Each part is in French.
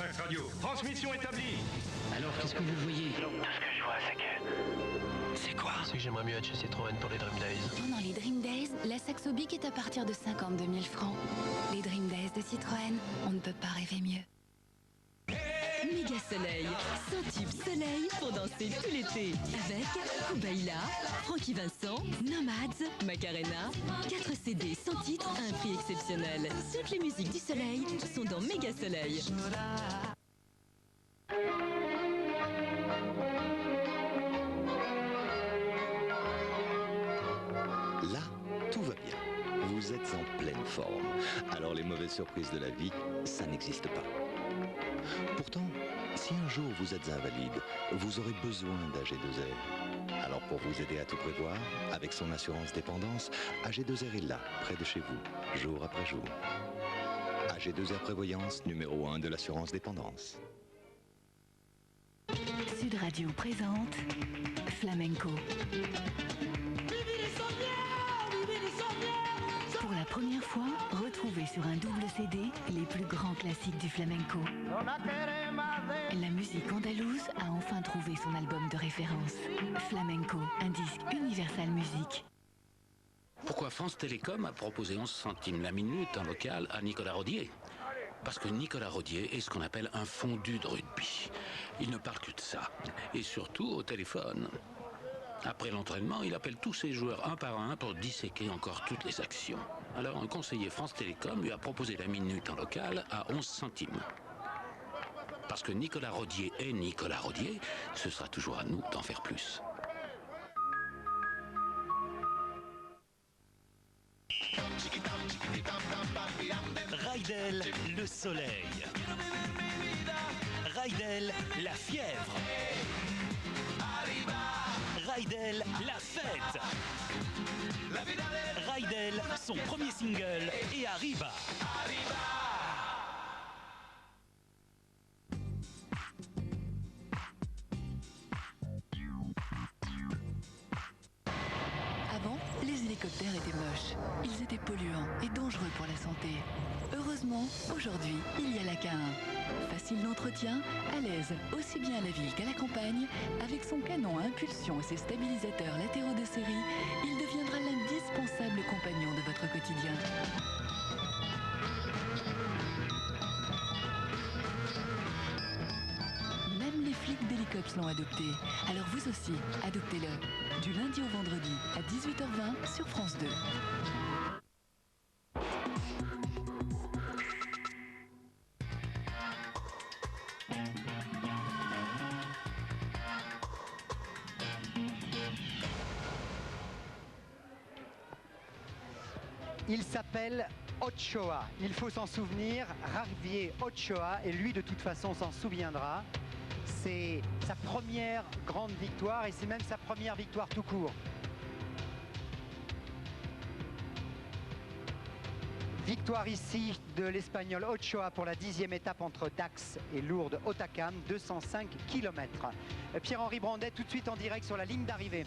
Dax Radio. Transmission établie. Alors, qu'est-ce que vous voyez? Tout ce que je vois, c'est que... C'est quoi? C'est que j'aimerais mieux être chez Citroën pour les Dream Days. Pendant les Dream Days, la Saxo Bic est à partir de 52 000 francs. Les Dream Days de Citroën, on ne peut pas rêver mieux. Méga Soleil, 100 tubes soleil pour danser tout l'été avec Koubaïla, Francky Vincent, Nomads, Macarena, 4 CD 100 titres à un prix exceptionnel. Toutes les musiques du soleil sont dans Méga Soleil. Là, tout va bien. Vous êtes en pleine forme. Alors les mauvaises surprises de la vie, ça n'existe pas. Pourtant, si un jour vous êtes invalide, vous aurez besoin d'AG2R. Alors pour vous aider à tout prévoir, avec son assurance dépendance, AG2R est là, près de chez vous, jour après jour. AG2R Prévoyance, numéro 1 de l'assurance dépendance. Sud Radio présente Flamenco. Pour la première fois, retrouvez sur un double CD les plus grands classiques du flamenco. La musique andalouse a enfin trouvé son album de référence. Flamenco, un disque Universal Music. Pourquoi France Télécom a proposé 11 centimes la minute en local à Nicolas Rodier? Parce que Nicolas Rodier est ce qu'on appelle un fondu de rugby. Il ne parle que de ça. Et surtout au téléphone. Après l'entraînement, il appelle tous ses joueurs un par un pour disséquer encore toutes les actions. Alors un conseiller France Télécom lui a proposé la minute en local à 11 centimes. Parce que Nicolas Rodier est Nicolas Rodier, ce sera toujours à nous d'en faire plus. Rydell, le soleil. Rydell, la fièvre. Rydell, la fête. Rydell, son premier single, et Arriba. Avant, les hélicoptères étaient moches. Ils étaient polluants et dangereux pour la santé. Heureusement, aujourd'hui, il y a la K1. Facile d'entretien, à l'aise aussi bien à la ville qu'à la campagne, avec son canon à impulsion et ses stabilisateurs latéraux de série, il deviendra l'indispensable compagnon de votre quotidien. Même les flics d'Hélicops l'ont adopté. Alors vous aussi, adoptez-le. Du lundi au vendredi à 18h20 sur France 2. Il s'appelle Ochoa, il faut s'en souvenir, Javier Ochoa, et lui de toute façon s'en souviendra. C'est sa première grande victoire et c'est même sa première victoire tout court. Victoire ici de l'Espagnol Ochoa pour la 10e étape entre Dax et Lourdes-Hautacam, 205 km. Pierre-Henri Brandet tout de suite en direct sur la ligne d'arrivée.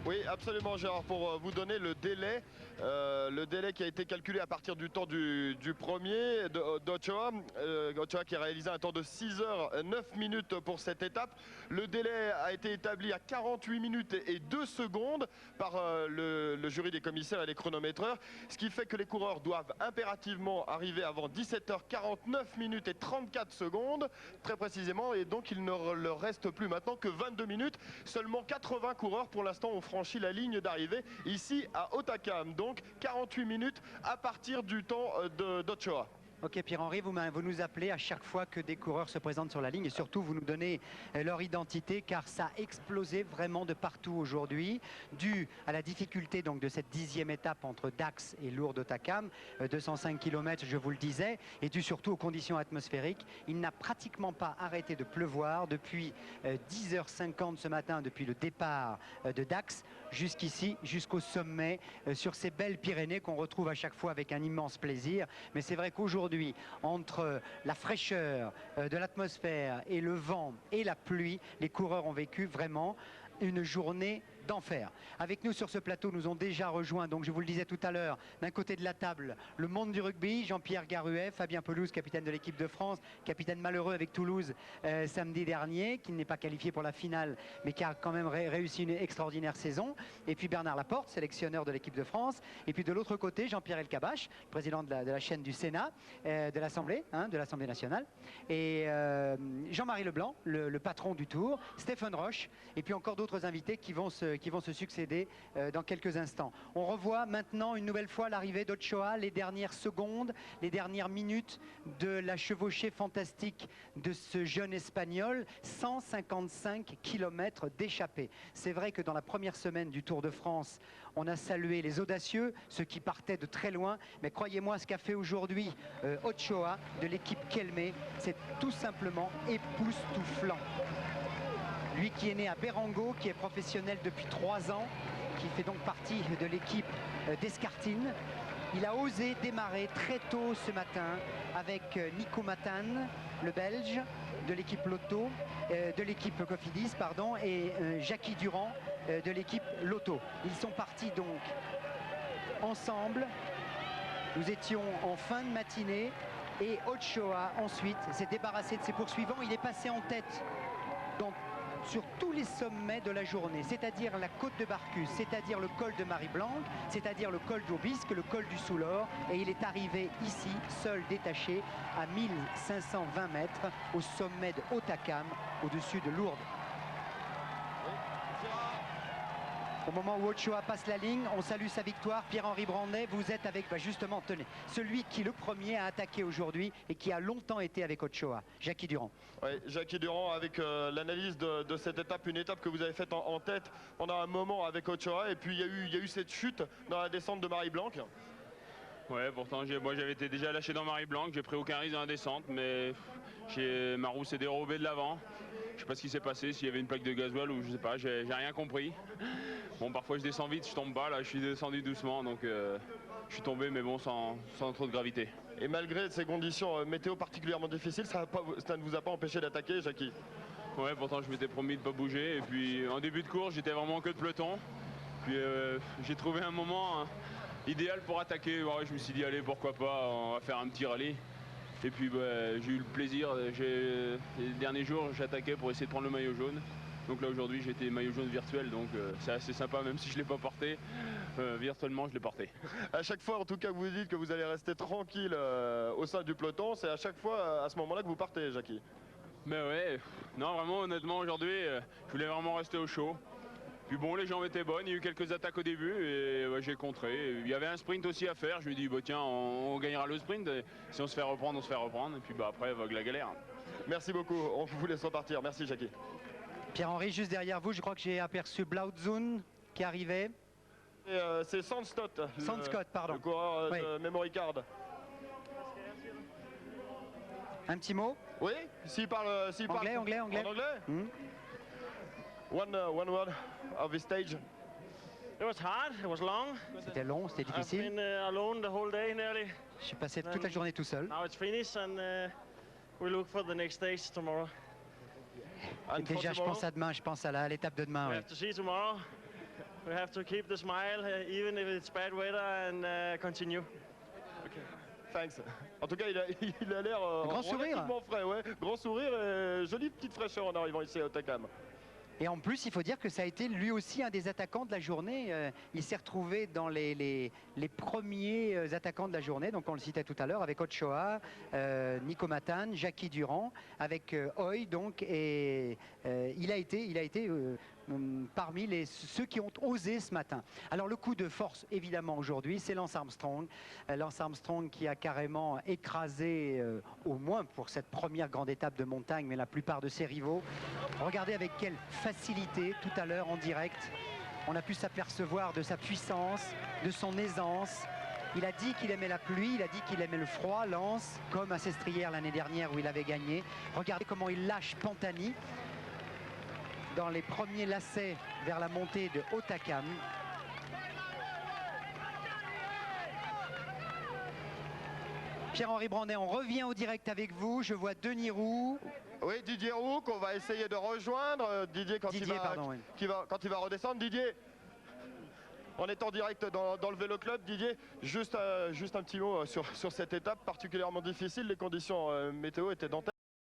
Oui, absolument Gérard, pour vous donner le délai qui a été calculé à partir du temps du premier d'Ochoa. Ochoa qui a réalisé un temps de 6h09 pour cette étape. Le délai a été établi à 48 minutes et 2 secondes par le jury des commissaires et les chronométreurs, ce qui fait que les coureurs doivent impérativement arriver avant 17h49 et 34 secondes, très précisément, et donc il ne leur reste plus maintenant que 22 minutes. Seulement 80 coureurs pour l'instant ont franchi la ligne d'arrivée ici à Hautacam, donc 48 minutes à partir du temps d'Ochoa. Ok Pierre-Henri, vous nous appelez à chaque fois que des coureurs se présentent sur la ligne et surtout vous nous donnez leur identité car ça a explosé vraiment de partout aujourd'hui dû à la difficulté donc de cette 10e étape entre Dax et Lourdes-Hautacam, 205 km je vous le disais, et dû surtout aux conditions atmosphériques. Il n'a pratiquement pas arrêté de pleuvoir depuis 10h50 ce matin, depuis le départ de Dax jusqu'ici, jusqu'au sommet, sur ces belles Pyrénées qu'on retrouve à chaque fois avec un immense plaisir. Mais c'est vrai qu'aujourd'hui, entre la fraîcheur de l'atmosphère et le vent et la pluie, les coureurs ont vécu vraiment une journée d'enfer. Avec nous sur ce plateau nous ont déjà rejoint, donc je vous le disais tout à l'heure, d'un côté de la table, le monde du rugby, Jean-Pierre Garuet, Fabien Pelouse, capitaine de l'équipe de France, capitaine malheureux avec Toulouse samedi dernier, qui n'est pas qualifié pour la finale, mais qui a quand même réussi une extraordinaire saison. Et puis Bernard Laporte, sélectionneur de l'équipe de France. Et puis de l'autre côté, Jean-Pierre Elkabbach, président de la chaîne du Sénat, de l'Assemblée nationale. Et Jean-Marie Leblanc, le patron du Tour, Stéphane Roche, et puis encore d'autres invités qui vont se succéder dans quelques instants. On revoit maintenant une nouvelle fois l'arrivée d'Ochoa, les dernières secondes, les dernières minutes de la chevauchée fantastique de ce jeune Espagnol, 155 km d'échappée. C'est vrai que dans la première semaine du Tour de France, on a salué les audacieux, ceux qui partaient de très loin, mais croyez-moi, ce qu'a fait aujourd'hui Ochoa de l'équipe Kelmé, c'est tout simplement époustouflant. Lui qui est né à Berango, qui est professionnel depuis 3 ans, qui fait donc partie de l'équipe d'Escartine. Il a osé démarrer très tôt ce matin avec Nico Matan, le Belge, de l'équipe Lotto, de l'équipe Cofidis, pardon, et Jackie Durand de l'équipe Lotto. Ils sont partis donc ensemble. Nous étions en fin de matinée et Ochoa ensuite s'est débarrassé de ses poursuivants. Il est passé en tête sur tous les sommets de la journée, c'est-à-dire la côte de Barcus, c'est-à-dire le col de Marie-Blanque, c'est-à-dire le col d'Aubisque, le col du Soulor, et il est arrivé ici, seul, détaché, à 1520 mètres, au sommet de Hautacam, au-dessus de Lourdes. Au moment où Ochoa passe la ligne, on salue sa victoire. Pierre-Henri Brandet, vous êtes avec, justement, tenez, celui qui le premier a attaqué aujourd'hui et qui a longtemps été avec Ochoa, Jackie Durand. Oui, Jackie Durand avec l'analyse de cette étape, une étape que vous avez faite en tête pendant un moment avec Ochoa, et puis il y a eu cette chute dans la descente de Marie-Blanque. Ouais, pourtant moi j'avais été déjà lâché dans Marie-Blanque, j'ai pris aucun risque dans la descente, mais ma roue s'est dérobée de l'avant. Je sais pas ce qui s'est passé, s'il y avait une plaque de gasoil ou je sais pas, j'ai rien compris. Bon, parfois je descends vite, je tombe pas, là je suis descendu doucement, donc je suis tombé, mais bon, sans trop de gravité. Et malgré ces conditions météo particulièrement difficiles, ça ne vous a pas empêché d'attaquer, Jackie? Ouais, pourtant je m'étais promis de pas bouger, et puis en début de course j'étais vraiment en queue de peloton. Puis j'ai trouvé un moment idéal pour attaquer. Ouais, je me suis dit allez, pourquoi pas, on va faire un petit rallye. Et puis j'ai eu le plaisir, les derniers jours j'attaquais pour essayer de prendre le maillot jaune. Donc là aujourd'hui j'étais maillot jaune virtuel, donc c'est assez sympa, même si je ne l'ai pas porté, virtuellement je l'ai porté. À chaque fois en tout cas que vous dites que vous allez rester tranquille au sein du peloton, c'est à chaque fois à ce moment-là que vous partez, Jackie? Mais ouais, non vraiment honnêtement aujourd'hui je voulais vraiment rester au chaud. Puis bon, les jambes étaient bonnes, il y a eu quelques attaques au début et ouais, j'ai contré. Il y avait un sprint aussi à faire, je me dis bah, tiens on gagnera le sprint, et si on se fait reprendre, on se fait reprendre, et puis bah, après vogue la galère. Merci beaucoup, on vous laisse repartir, merci Jackie. Pierre-Henri, juste derrière vous, je crois que j'ai aperçu Blautzun qui arrivait. C'est Sandscott, pardon. Le coureur de Memory Card. Un petit mot? Oui, s'il parle anglais. En anglais One word of this stage. It was hard, it was long. C'était long, c'était difficile. I've been alone the whole day nearly. J'ai passé toute la journée tout seul. Now it's finished and we look for the next stage tomorrow. Et déjà, je pense à demain, je pense à l'étape de demain. We have to see tomorrow. We have to keep the smile even if it's bad weather and continue. Okay. Thanks. En tout cas, il a l'air grand sourire. Frais, ouais. Grand sourire et jolie petite fraîcheur en arrivant ici à Hautacam. Et en plus, il faut dire que ça a été lui aussi un des attaquants de la journée. Il s'est retrouvé dans les premiers attaquants de la journée. Donc on le citait tout à l'heure avec Ochoa, Nico Matan, Jackie Durand, avec Hoy. Donc, et il a été parmi ceux qui ont osé ce matin. Alors le coup de force évidemment aujourd'hui, c'est Lance Armstrong. Lance Armstrong qui a carrément écrasé, au moins pour cette première grande étape de montagne, mais la plupart de ses rivaux. Regardez avec quelle facilité tout à l'heure en direct. On a pu s'apercevoir de sa puissance, de son aisance. Il a dit qu'il aimait la pluie, il a dit qu'il aimait le froid, Lance, comme à Sestrières l'année dernière où il avait gagné. Regardez comment il lâche Pantani dans les premiers lacets vers la montée de Hautacam. Pierre-Henri Brandet, on revient au direct avec vous. Je vois Denis Roux. Oui, Didier Roux qu'on va essayer de rejoindre. Didier, quand il va redescendre. Didier, on est en direct dans le Vélo Club. Didier, juste un petit mot sur cette étape particulièrement difficile. Les conditions météo étaient dantesques.